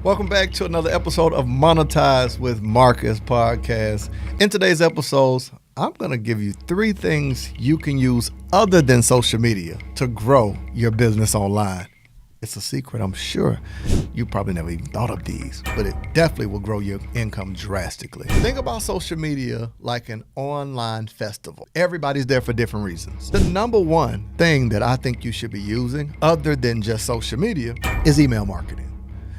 Welcome back to another episode of Monetize with Marcus podcast. In today's episodes, I'm going to give you 3 things you can use other than social media to grow your business online. It's a secret, I'm sure. You probably never even thought of these, but it definitely will grow your income drastically. Think about social media like an online festival. Everybody's there for different reasons. The number one thing that I think you should be using other than just social media is email marketing.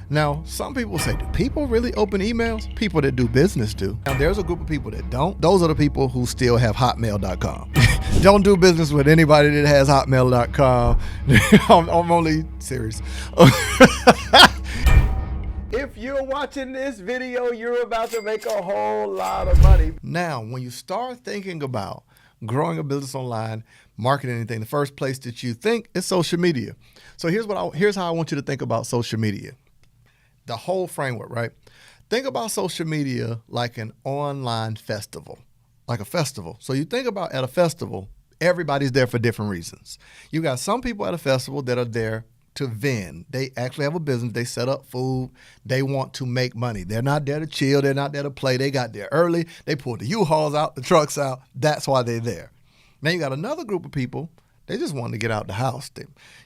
Now, some people say, do people really open emails? People that do business do. Now, there's a group of people that don't. Those are the people who still have hotmail.com. Don't do business with anybody that has hotmail.com. I'm only serious. If you're watching this video, you're about to make a whole lot of money. Now, when you start thinking about growing a business online, marketing anything, the first place that you think is social media. So here's how I want you to think about social media. The whole framework, right? Think about social media like an online festival, like a festival. So you think about at a festival, everybody's there for different reasons. You got some people at a festival that are there to vend. They actually have a business. They set up food. They want to make money. They're not there to chill. They're not there to play. They got there early. They pulled the U-Hauls out, the trucks out. That's why they're there. Now you got another group of people. They just wanted to get out the house.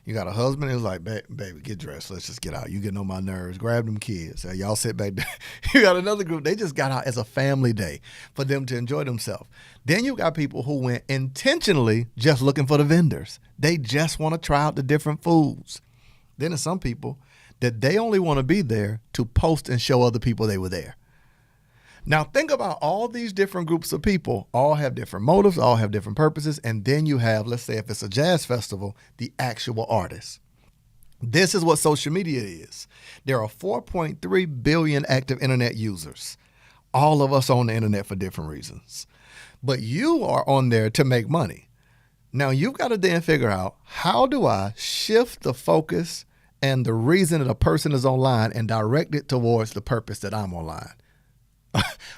You got a husband who's like, baby, get dressed. Let's just get out. You getting on my nerves. Grab them kids. Y'all sit back there. You got another group. They just got out as a family day for them to enjoy themselves. Then you got people who went intentionally just looking for the vendors. They just want to try out the different foods. Then there's some people that they only want to be there to post and show other people they were there. Now think about all these different groups of people, all have different motives, all have different purposes, and then you have, let's say if it's a jazz festival, the actual artists. This is what social media is. There are 4.3 billion active internet users. All of us on the internet for different reasons. But you are on there to make money. Now you've got to then figure out, how do I shift the focus and the reason that a person is online and direct it towards the purpose that I'm online?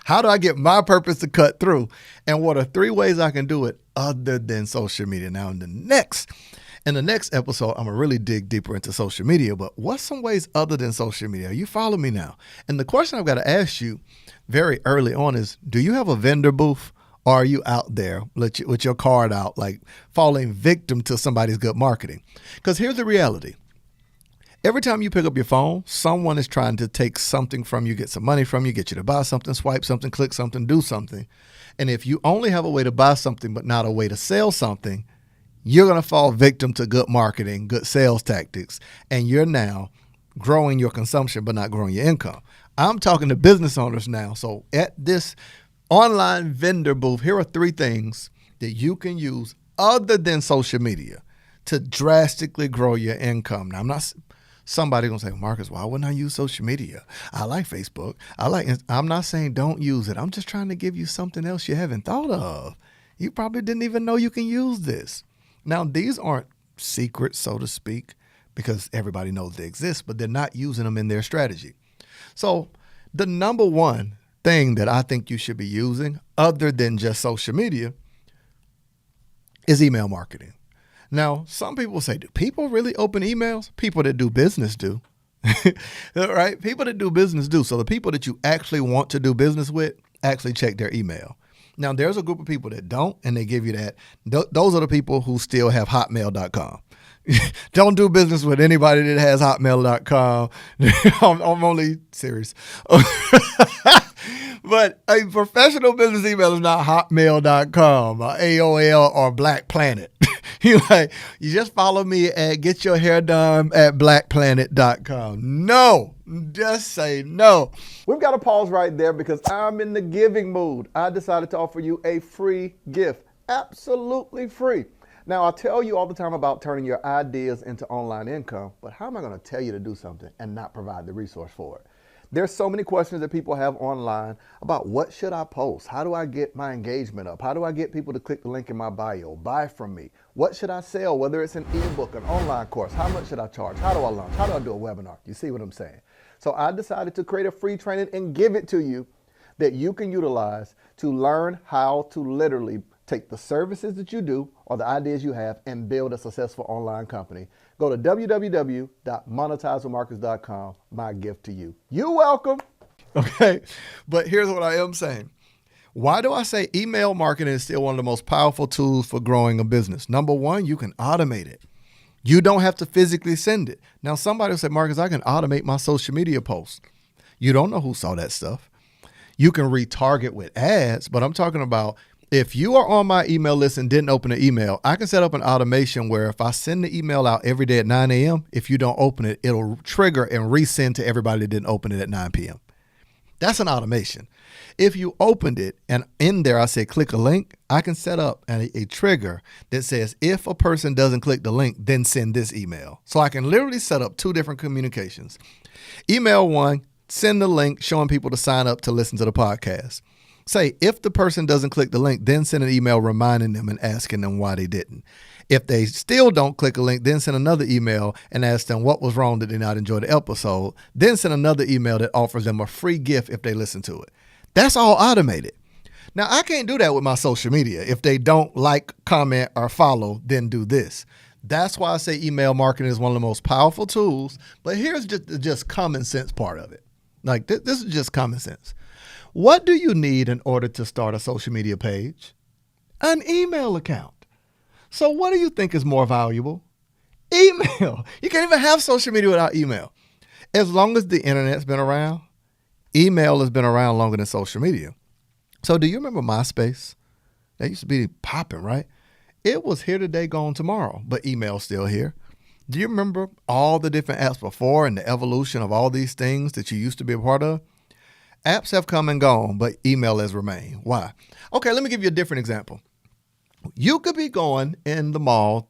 How do I get my purpose to cut through? And what are 3 ways I can do it other than social media? Now, in the next episode, I'm going to really dig deeper into social media, but what's some ways other than social media? You follow me now. And the question I've got to ask you very early on is, do you have a vendor booth? Or are you out there with your card out, like falling victim to somebody's good marketing? Because here's the reality. Every time you pick up your phone, someone is trying to take something from you, get some money from you, get you to buy something, swipe something, click something, do something. And if you only have a way to buy something but not a way to sell something, you're going to fall victim to good marketing, good sales tactics, and you're now growing your consumption but not growing your income. I'm talking to business owners now. So at this online vendor booth, here are 3 things that you can use other than social media to drastically grow your income. Now, somebody gonna say, Marcus, why wouldn't I use social media? I like Facebook. I'm not saying don't use it. I'm just trying to give you something else you haven't thought of. You probably didn't even know you can use this. Now, these aren't secrets, so to speak, because everybody knows they exist, but they're not using them in their strategy. So the number one thing that I think you should be using other than just social media is email marketing. Now, some people say, do people really open emails? People that do business do, right? People that do business do. So the people that you actually want to do business with actually check their email. Now, there's a group of people that don't, and they give you that. Those are the people who still have hotmail.com. Don't do business with anybody that has hotmail.com. I'm only serious. But a professional business email is not hotmail.com, or AOL, or Black Planet. You just follow me at getyourhairdone@blackplanet.com. No, just say no. We've got to pause right there because I'm in the giving mood. I decided to offer you a free gift, absolutely free. Now, I tell you all the time about turning your ideas into online income, but how am I going to tell you to do something and not provide the resource for it? There's so many questions that people have online about what should I post? How do I get my engagement up? How do I get people to click the link in my bio, buy from me? What should I sell? Whether it's an ebook, an online course, how much should I charge? How do I launch? How do I do a webinar? You see what I'm saying? So I decided to create a free training and give it to you that you can utilize to learn how to literally take the services that you do or the ideas you have and build a successful online company. Go to www.monetizewithmarcus.com. My gift to you. You're welcome. Okay, but here's what I am saying. Why do I say email marketing is still one of the most powerful tools for growing a business? Number one, you can automate it. You don't have to physically send it. Now, somebody will say, Marcus, I can automate my social media posts. You don't know who saw that stuff. You can retarget with ads, but I'm talking about if you are on my email list and didn't open an email, I can set up an automation where if I send the email out every day at 9 a.m., if you don't open it, it'll trigger and resend to everybody that didn't open it at 9 p.m. That's an automation. If you opened it and in there I say click a link, I can set up a trigger that says if a person doesn't click the link, then send this email. So I can literally set up two different communications. Email one, send the link showing people to sign up to listen to the podcast. Say if the person doesn't click the link, then send an email reminding them and asking them why they didn't. If they still don't click a link, then send another email and ask them what was wrong, did they not enjoy the episode. Then send another email that offers them a free gift if they listen to it. That's all automated. Now, I can't do that with my social media. If they don't like, comment, or follow, then do this. That's why I say email marketing is one of the most powerful tools. But here's just common sense part of it. Like this is just common sense. What do you need in order to start a social media page? An email account. So what do you think is more valuable? Email. You can't even have social media without email. As long as the internet's been around, email has been around longer than social media. So do you remember MySpace? That used to be popping, right? It was here today, gone tomorrow, but email's still here. Do you remember all the different apps before and the evolution of all these things that you used to be a part of? Apps have come and gone, but email has remained. Why? Okay, let me give you a different example. You could be going in the mall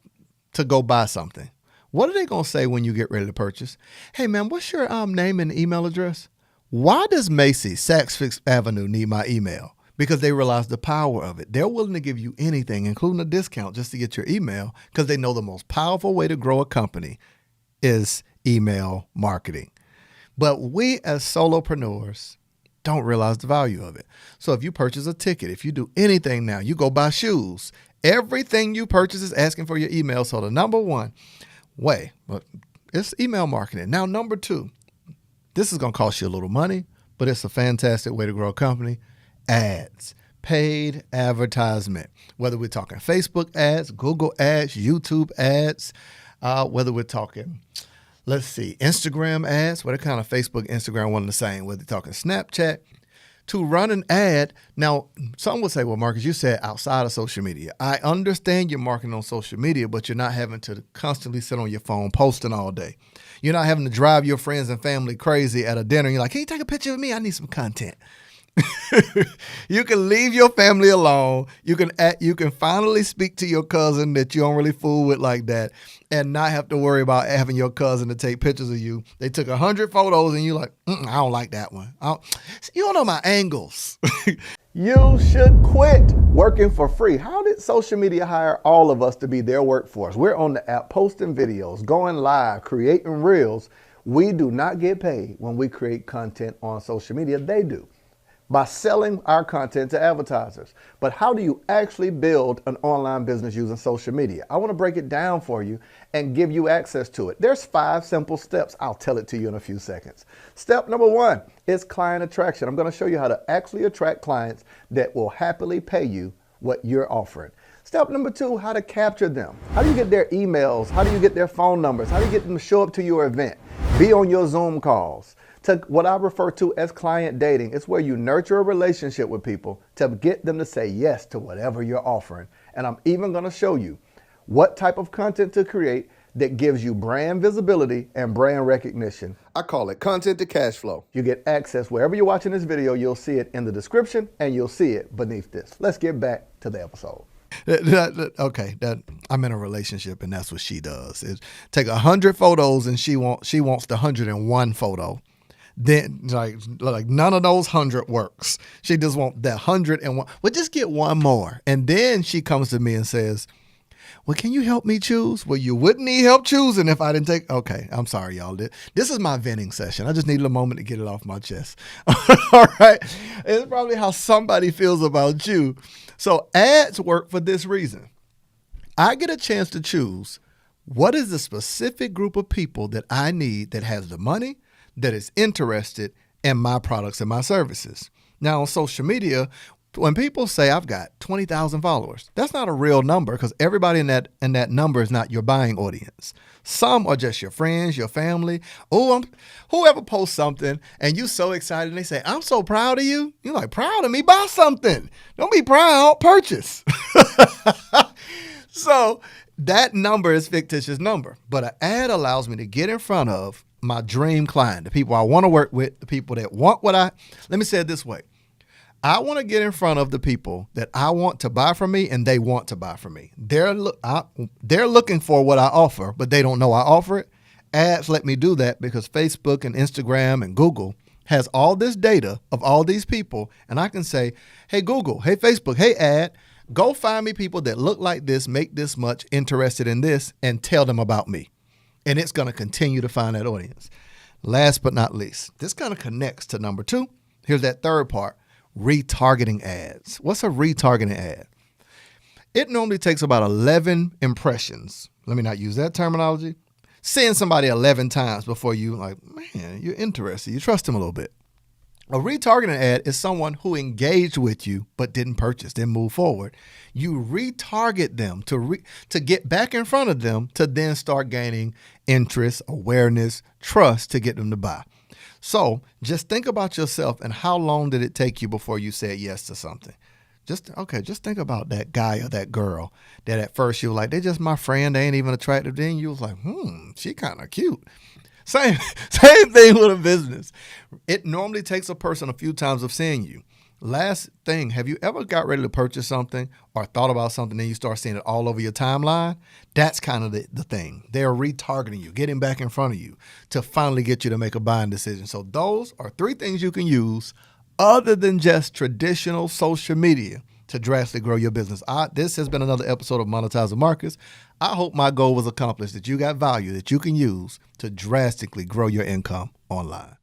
to go buy something. What are they going to say when you get ready to purchase? Hey, man, what's your name and email address? Why does Macy's, Saks Fifth Avenue need my email? Because they realize the power of it. They're willing to give you anything, including a discount, just to get your email because they know the most powerful way to grow a company is email marketing. But we as solopreneurs don't realize the value of it. So if you purchase a ticket, if you do anything now, you go buy shoes, everything you purchase is asking for your email. So the number one way, it's email marketing. Now, number two, this is going to cost you a little money, but it's a fantastic way to grow a company. Ads, paid advertisement, whether we're talking Facebook ads, Google ads, YouTube ads, whether we're talking, Instagram ads, what kind of Facebook, Instagram, one and the same, whether you're talking Snapchat, to run an ad. Now, some would say, well, Marcus, you said outside of social media. I understand you're marketing on social media, but you're not having to constantly sit on your phone posting all day. You're not having to drive your friends and family crazy at a dinner. You're like, can you take a picture of me? I need some content. You can leave your family alone. You can finally speak to your cousin that you don't really fool with like that and not have to worry about having your cousin to take pictures of you. They took 100 photos and you're like, I don't like that one. You don't know my angles. You should quit working for free. How did social media hire all of us to be their workforce? We're on the app posting videos, going live, creating reels. We do not get paid when we create content on social media. They do, by selling our content to advertisers. But how do you actually build an online business using social media? I want to break it down for you and give you access to it. There's 5 simple steps. I'll tell it to you in a few seconds. Step number 1 is client attraction. I'm going to show you how to actually attract clients that will happily pay you what you're offering. Step number 2, how to capture them. How do you get their emails? How do you get their phone numbers? How do you get them to show up to your event? Be on your Zoom calls. To what I refer to as client dating. It's where you nurture a relationship with people to get them to say yes to whatever you're offering. And I'm even going to show you what type of content to create that gives you brand visibility and brand recognition. I call it content to cash flow. You get access wherever you're watching this video. You'll see it in the description and you'll see it beneath this. Let's get back to the episode. Okay, I'm in a relationship and that's what she does. Is take 100 photos and she wants the 101 photo. Then like none of those 100 works. She just wants that 101. Well, just get one more. And then she comes to me and says, well, can you help me choose? Well, you wouldn't need help choosing if I didn't take. Okay, I'm sorry, y'all. This is my venting session. I just needed a moment to get it off my chest. All right. It's probably how somebody feels about you. So ads work for this reason. I get a chance to choose what is the specific group of people that I need that has the money, that is interested in my products and my services. Now, on social media, when people say I've got 20,000 followers, that's not a real number because everybody in that number is not your buying audience. Some are just your friends, your family. Whoever posts something and you so excited and they say, I'm so proud of you. You're like, proud of me? Buy something. Don't be proud, purchase. So that number is a fictitious number, but an ad allows me to get in front of my dream client, the people I want to work with, the people that want let me say it this way. I want to get in front of the people that I want to buy from me and they want to buy from me. They're looking for what I offer, but they don't know I offer it. Ads let me do that because Facebook and Instagram and Google has all this data of all these people. And I can say, hey, Google, hey, Facebook, hey, ad, go find me people that look like this, make this much, interested in this, and tell them about me. And it's going to continue to find that audience. Last but not least, this kind of connects to number 2. Here's that third part. Retargeting ads. What's a retargeting ad? It normally takes about 11 impressions. Let me not use that terminology. Seeing somebody 11 times before you like, man, you're interested. You trust them a little bit. A retargeting ad is someone who engaged with you but didn't purchase, didn't move forward. You retarget them to get back in front of them to then start gaining interest, awareness, trust to get them to buy. So just think about yourself and how long did it take you before you said yes to something? Just think about that guy or that girl that at first you were like, they're just my friend. They ain't even attractive. Then you was like, she kind of cute. Same thing with a business. It normally takes a person a few times of seeing you. Last thing, have you ever got ready to purchase something or thought about something and you start seeing it all over your timeline? That's kind of the thing. They're retargeting you, getting back in front of you to finally get you to make a buying decision. So those are 3 things you can use other than just traditional social media to drastically grow your business. This has been another episode of Monetize with Marcus. I hope my goal was accomplished, that you got value that you can use to drastically grow your income online.